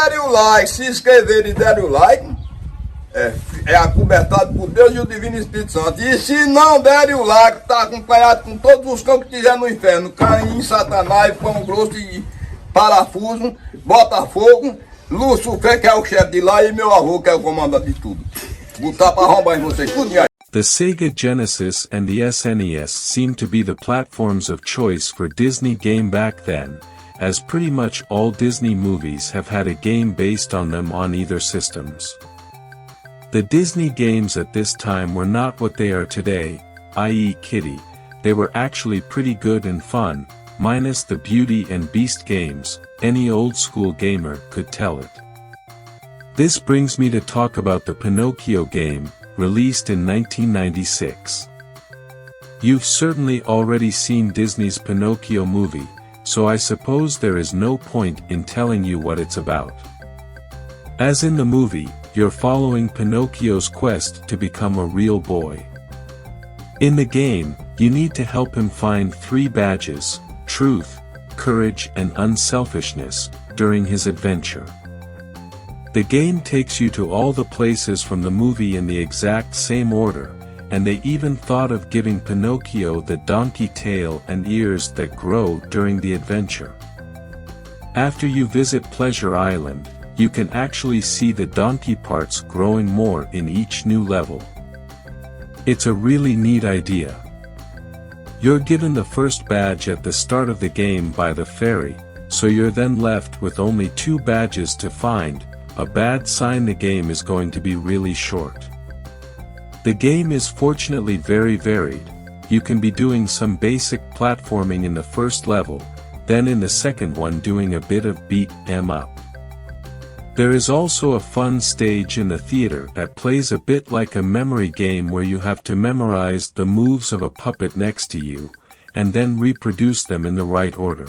derem o like, se inscreverem e derem o like, é acobertado por Deus e o Divino Espírito Santo. E se não derem o like, está acompanhado com todos os cães que tiver no inferno: Caim, Satanás, Pão Grosso e Parafuso, Botafogo, Lucifer, que é o chefe de lá, e meu avô, que é o comandante de tudo. Botar para arrombar em vocês, tudo aí. The Sega Genesis and the SNES seemed to be the platforms of choice for Disney game back then, as pretty much all Disney movies have had a game based on them on either systems. The Disney games at this time were not what they are today, i.e. Kitty. They were actually pretty good and fun, minus the Beauty and Beast games. Any old school gamer could tell it. This brings me to talk about the Pinocchio game, released in 1996. You've certainly already seen Disney's Pinocchio movie, so I suppose there is no point in telling you what it's about. As in the movie, you're following Pinocchio's quest to become a real boy. In the game, you need to help him find 3 badges: truth, courage and unselfishness, during his adventure. The game takes you to all the places from the movie in the exact same order, and they even thought of giving Pinocchio the donkey tail and ears that grow during the adventure. After you visit Pleasure Island, you can actually see the donkey parts growing more in each new level. It's a really neat idea. You're given the first badge at the start of the game by the fairy, so you're then left with only 2 badges to find. A bad sign the game is going to be really short. The game is fortunately very varied. You can be doing some basic platforming in the first level, then in the second one doing a bit of beat 'em up. There is also a fun stage in the theater that plays a bit like a memory game where you have to memorize the moves of a puppet next to you, and then reproduce them in the right order.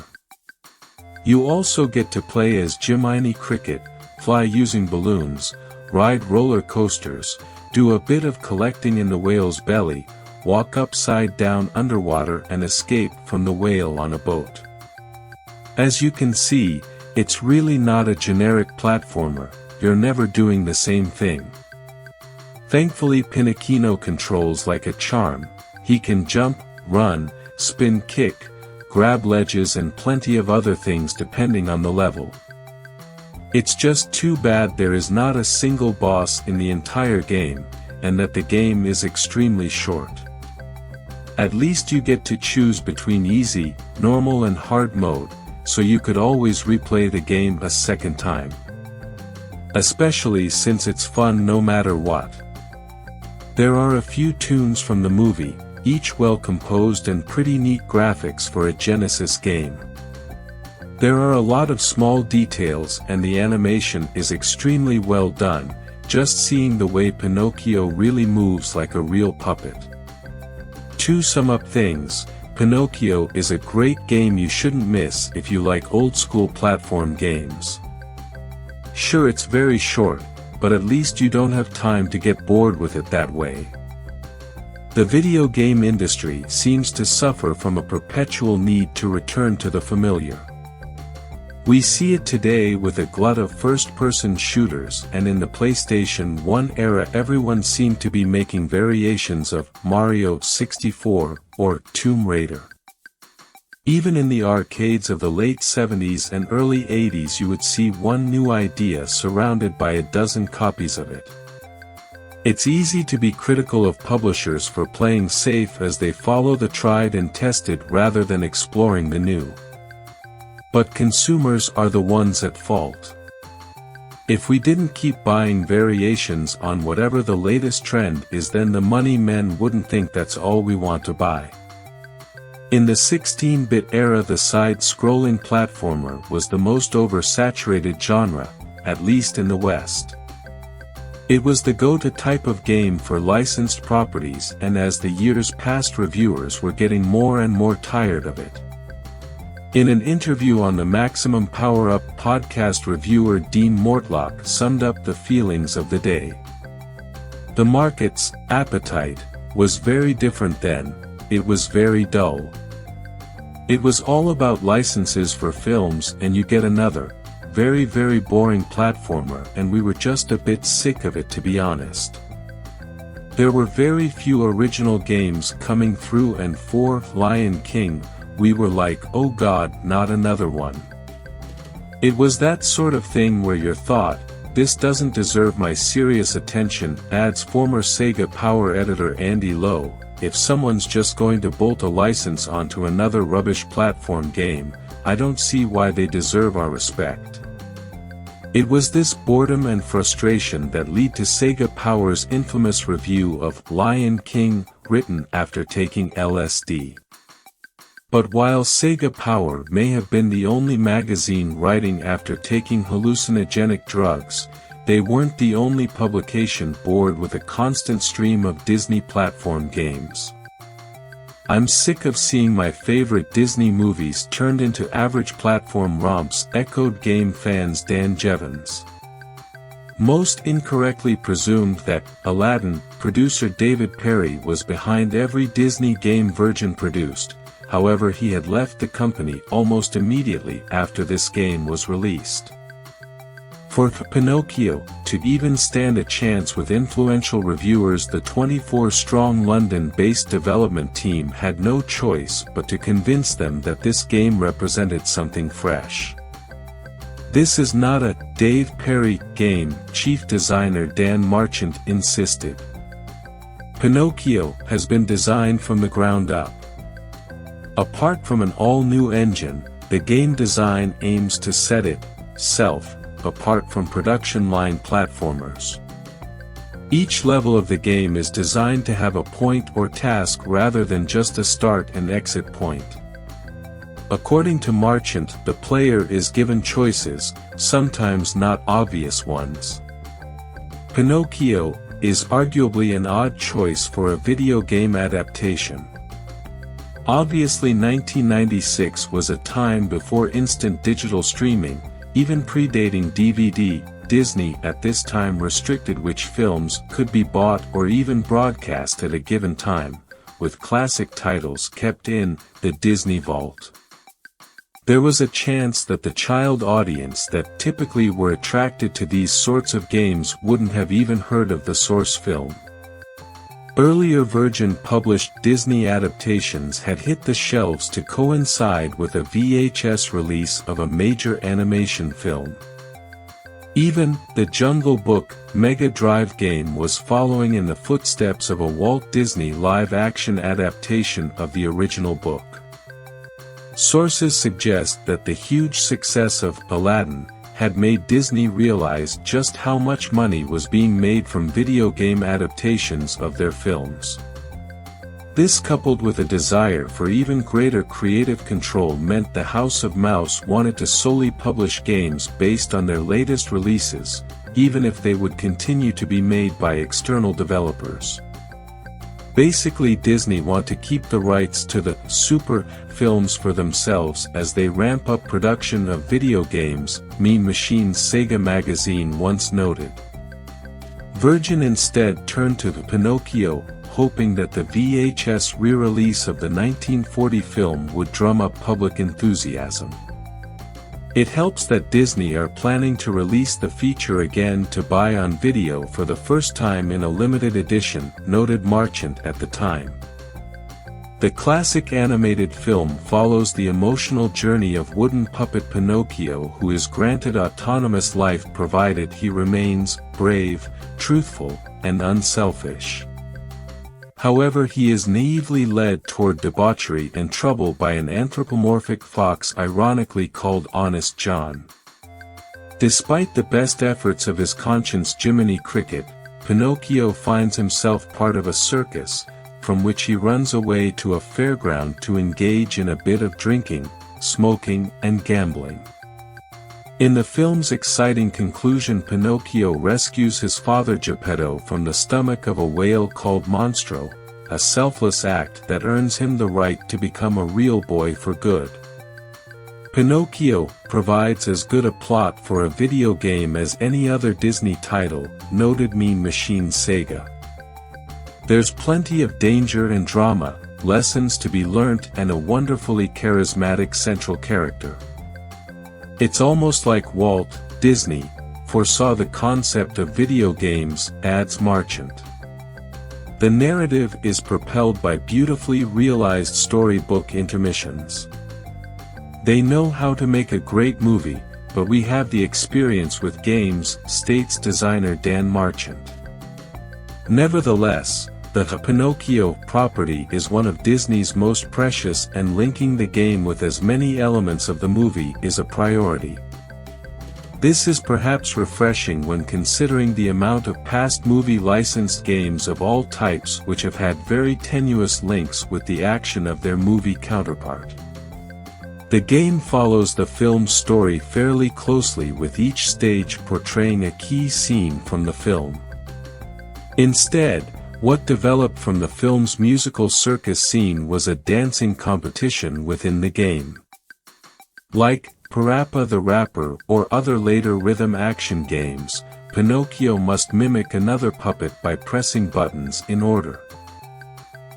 You also get to play as Jiminy Cricket, fly using balloons, ride roller coasters, do a bit of collecting in the whale's belly, walk upside down underwater and escape from the whale on a boat. As you can see, it's really not a generic platformer. You're never doing the same thing. Thankfully Pinocchio controls like a charm. He can jump, run, spin kick, grab ledges and plenty of other things depending on the level. It's just too bad there is not a single boss in the entire game, and that the game is extremely short. At least you get to choose between easy, normal and hard mode, so you could always replay the game a second time. Especially since it's fun no matter what. There are a few tunes from the movie, each well composed and pretty neat graphics for a Genesis game. There are a lot of small details and the animation is extremely well done, just seeing the way Pinocchio really moves like a real puppet. To sum up things, Pinocchio is a great game you shouldn't miss if you like old school platform games. Sure, it's very short, but at least you don't have time to get bored with it that way. The video game industry seems to suffer from a perpetual need to return to the familiar. We see it today with a glut of first-person shooters, and in the PlayStation 1 era everyone seemed to be making variations of Mario 64 or Tomb Raider. Even in the arcades of the late 70s and early 80s you would see one new idea surrounded by a dozen copies of it. It's easy to be critical of publishers for playing safe as they follow the tried and tested rather than exploring the new. But consumers are the ones at fault. If we didn't keep buying variations on whatever the latest trend is, then the money men wouldn't think that's all we want to buy. In the 16-bit era, the side-scrolling platformer was the most oversaturated genre, at least in the West. It was the go-to type of game for licensed properties, and as the years passed reviewers were getting more and more tired of it. In an interview on the Maximum Power Up podcast, reviewer Dean Mortlock summed up the feelings of the day. The market's appetite was very different then. It was very dull. It was all about licenses for films, and you get another, very boring platformer, and we were just a bit sick of it, to be honest. There were very few original games coming through, and for Lion King, we were like, oh god, not another one. It was that sort of thing where you thought, this doesn't deserve my serious attention, adds former Sega Power editor Andy Lowe. If someone's just going to bolt a license onto another rubbish platform game, I don't see why they deserve our respect. It was this boredom and frustration that led to Sega Power's infamous review of Lion King, written after taking LSD. But while Sega Power may have been the only magazine writing after taking hallucinogenic drugs, they weren't the only publication bored with a constant stream of Disney platform games. I'm sick of seeing my favorite Disney movies turned into average platform romps, echoed game fans Dan Jevons. Most incorrectly presumed that Aladdin producer David Perry was behind every Disney game Virgin produced. However, he had left the company almost immediately after this game was released. For Pinocchio to even stand a chance with influential reviewers, the 24-strong London-based development team had no choice but to convince them that this game represented something fresh. This is not a Dave Perry game, chief designer Dan Marchant insisted. Pinocchio has been designed from the ground up. Apart from an all-new engine, the game design aims to set itself apart from production line platformers. Each level of the game is designed to have a point or task rather than just a start and exit point. According to Marchant, the player is given choices, sometimes not obvious ones. Pinocchio is arguably an odd choice for a video game adaptation. Obviously 1996 was a time before instant digital streaming, even predating DVD. Disney at this time restricted which films could be bought or even broadcast at a given time, with classic titles kept in the Disney Vault. There was a chance that the child audience that typically were attracted to these sorts of games wouldn't have even heard of the source film. Earlier Virgin published Disney adaptations had hit the shelves to coincide with a VHS release of a major animation film. Even The Jungle Book Mega Drive game was following in the footsteps of a Walt Disney live-action adaptation of the original book. Sources suggest that the huge success of Aladdin had made Disney realize just how much money was being made from video game adaptations of their films. This, coupled with a desire for even greater creative control, meant the House of Mouse wanted to solely publish games based on their latest releases, even if they would continue to be made by external developers. Basically, Disney want to keep the rights to the super films for themselves as they ramp up production of video games, Mean Machines Sega magazine once noted. Virgin instead turned to the Pinocchio, hoping that the VHS re-release of the 1940 film would drum up public enthusiasm. It helps that Disney are planning to release the feature again to buy on video for the first time in a limited edition, noted Marchant at the time. The classic animated film follows the emotional journey of wooden puppet Pinocchio, who is granted autonomous life provided he remains brave, truthful, and unselfish. However, he is naively led toward debauchery and trouble by an anthropomorphic fox ironically called Honest John. Despite the best efforts of his conscience Jiminy Cricket, Pinocchio finds himself part of a circus, from which he runs away to a fairground to engage in a bit of drinking, smoking, and gambling. In the film's exciting conclusion, Pinocchio rescues his father Geppetto from the stomach of a whale called Monstro, a selfless act that earns him the right to become a real boy for good. Pinocchio provides as good a plot for a video game as any other Disney title, noted Mean Machines Sega. There's plenty of danger and drama, lessons to be learnt, and a wonderfully charismatic central character. It's almost like Walt Disney foresaw the concept of video games, adds Marchant. The narrative is propelled by beautifully realized storybook intermissions. They know how to make a great movie, but we have the experience with games, states designer Dan Marchant. Nevertheless, the Pinocchio property is one of Disney's most precious, and linking the game with as many elements of the movie is a priority. This is perhaps refreshing when considering the amount of past movie licensed games of all types which have had very tenuous links with the action of their movie counterpart. The game follows the film's story fairly closely, with each stage portraying a key scene from the film. Instead, what developed from the film's musical circus scene was a dancing competition within the game. Like Parappa the Rapper or other later rhythm action games, Pinocchio must mimic another puppet by pressing buttons in order.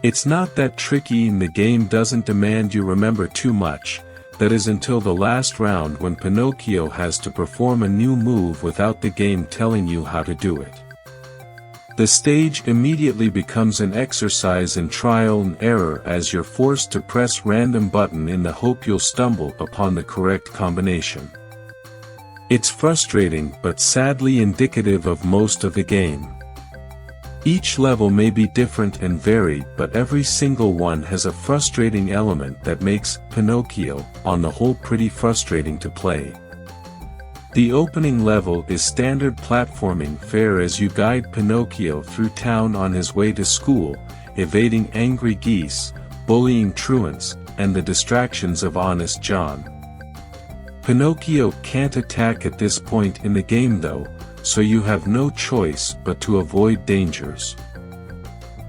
It's not that tricky, and the game doesn't demand you remember too much, that is until the last round when Pinocchio has to perform a new move without the game telling you how to do it. The stage immediately becomes an exercise in trial and error, as you're forced to press random button in the hope you'll stumble upon the correct combination. It's frustrating but sadly indicative of most of the game. Each level may be different and varied, but every single one has a frustrating element that makes Pinocchio, on the whole, pretty frustrating to play. The opening level is standard platforming fare as you guide Pinocchio through town on his way to school, evading angry geese, bullying truants, and the distractions of honest John. Pinocchio can't attack at this point in the game though, so you have no choice but to avoid dangers.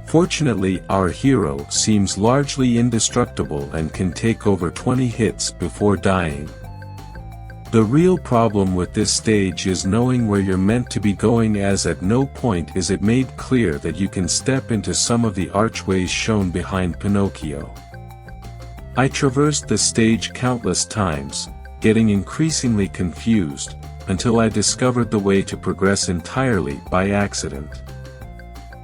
Fortunately, our hero seems largely indestructible and can take over 20 hits before dying. The real problem with this stage is knowing where you're meant to be going, as at no point is it made clear that you can step into some of the archways shown behind Pinocchio. I traversed the stage countless times, getting increasingly confused, until I discovered the way to progress entirely by accident.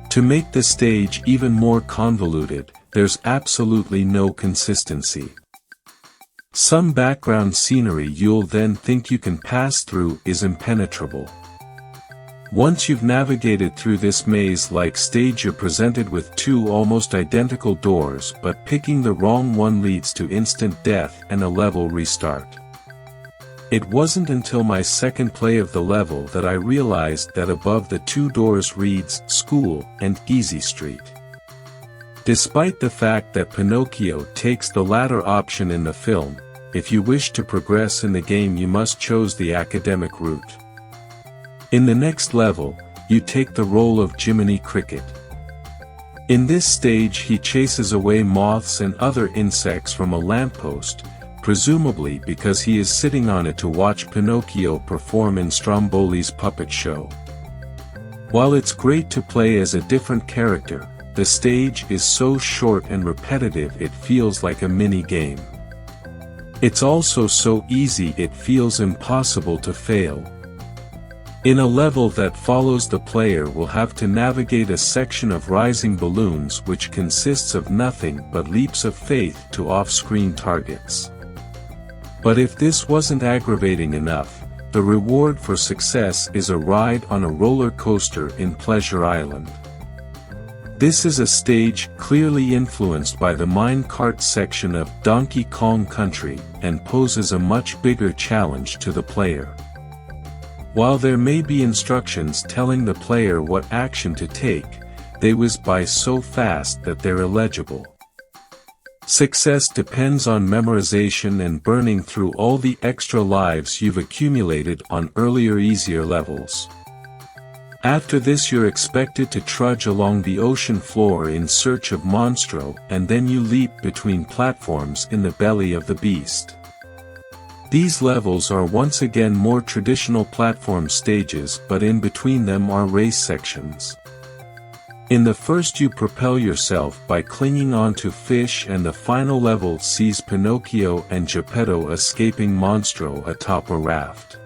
To make the stage even more convoluted, there's absolutely no consistency. Some background scenery you'll then think you can pass through is impenetrable. Once you've navigated through this maze-like stage, you're presented with two almost identical doors, but picking the wrong one leads to instant death and a level restart. It wasn't until my second play of the level that I realized that above the two doors reads School and Easy Street. Despite the fact that Pinocchio takes the latter option in the film, if you wish to progress in the game you must choose the academic route. In the next level, you take the role of Jiminy Cricket. In this stage he chases away moths and other insects from a lamppost, presumably because he is sitting on it to watch Pinocchio perform in Stromboli's puppet show. While it's great to play as a different character, the stage is so short and repetitive it feels like a mini-game. It's also so easy it feels impossible to fail. In a level that follows, the player will have to navigate a section of rising balloons which consists of nothing but leaps of faith to off-screen targets. But if this wasn't aggravating enough, the reward for success is a ride on a roller coaster in Pleasure Island. This is a stage clearly influenced by the minecart section of Donkey Kong Country, and poses a much bigger challenge to the player. While there may be instructions telling the player what action to take, they whiz by so fast that they're illegible. Success depends on memorization and burning through all the extra lives you've accumulated on earlier easier levels. After this you're expected to trudge along the ocean floor in search of Monstro, and then you leap between platforms in the belly of the beast. These levels are once again more traditional platform stages, but in between them are race sections. In the first you propel yourself by clinging onto fish, and the final level sees Pinocchio and Geppetto escaping Monstro atop a raft.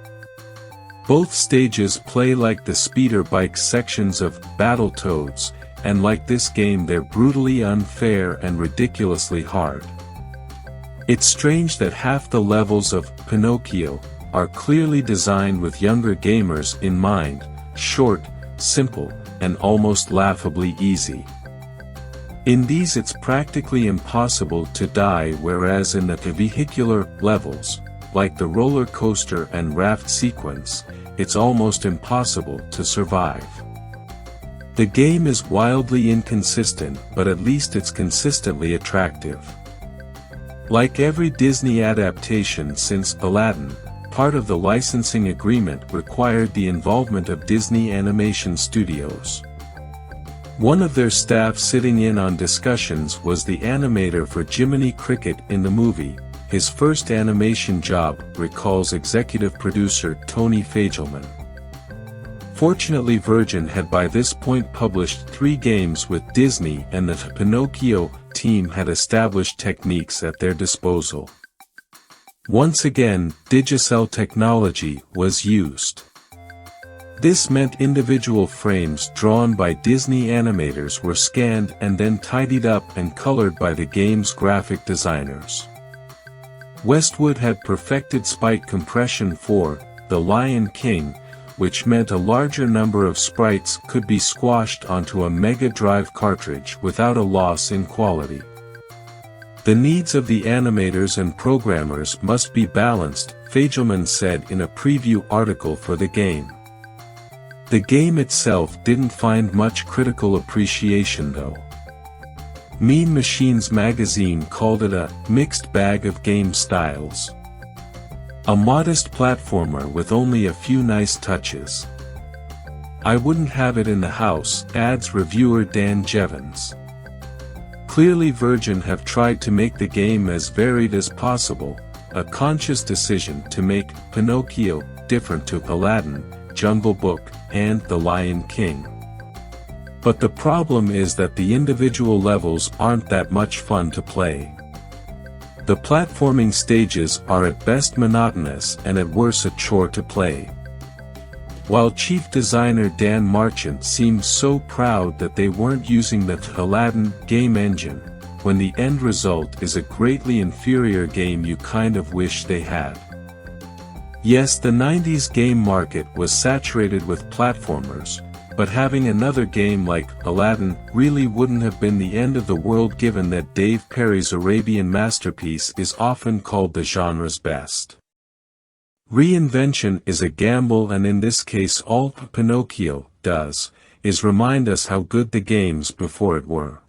Both stages play like the speeder bike sections of Battletoads, and like this game they're brutally unfair and ridiculously hard. It's strange that half the levels of Pinocchio are clearly designed with younger gamers in mind, short, simple, and almost laughably easy. In these it's practically impossible to die, whereas in the vehicular levels, like the roller coaster and raft sequence, it's almost impossible to survive. The game is wildly inconsistent, but at least it's consistently attractive. Like every Disney adaptation since Aladdin, part of the licensing agreement required the involvement of Disney Animation Studios. One of their staff sitting in on discussions was the animator for Jiminy Cricket in the movie, his first animation job, recalls executive producer Tony Fagelman. Fortunately, Virgin had by this point published 3 games with Disney, and the Pinocchio team had established techniques at their disposal. Once again, Digicel technology was used. This meant individual frames drawn by Disney animators were scanned and then tidied up and colored by the game's graphic designers. Westwood had perfected sprite compression for The Lion King, which meant a larger number of sprites could be squashed onto a Mega Drive cartridge without a loss in quality. The needs of the animators and programmers must be balanced, Fagelman said in a preview article for the game. The game itself didn't find much critical appreciation though. Mean Machines magazine called it a mixed bag of game styles. A modest platformer with only a few nice touches. I wouldn't have it in the house, adds reviewer Dan Jevons. Clearly Virgin have tried to make the game as varied as possible, a conscious decision to make Pinocchio different to Aladdin, Jungle Book, and The Lion King. But the problem is that the individual levels aren't that much fun to play. The platforming stages are at best monotonous and at worst a chore to play. While chief designer Dan Marchant seems so proud that they weren't using the Aladdin game engine, when the end result is a greatly inferior game you kind of wish they had. Yes, the 90s game market was saturated with platformers, but having another game like Aladdin really wouldn't have been the end of the world, given that Dave Perry's Arabian masterpiece is often called the genre's best. Reinvention is a gamble, and in this case all Pinocchio does is remind us how good the games before it were.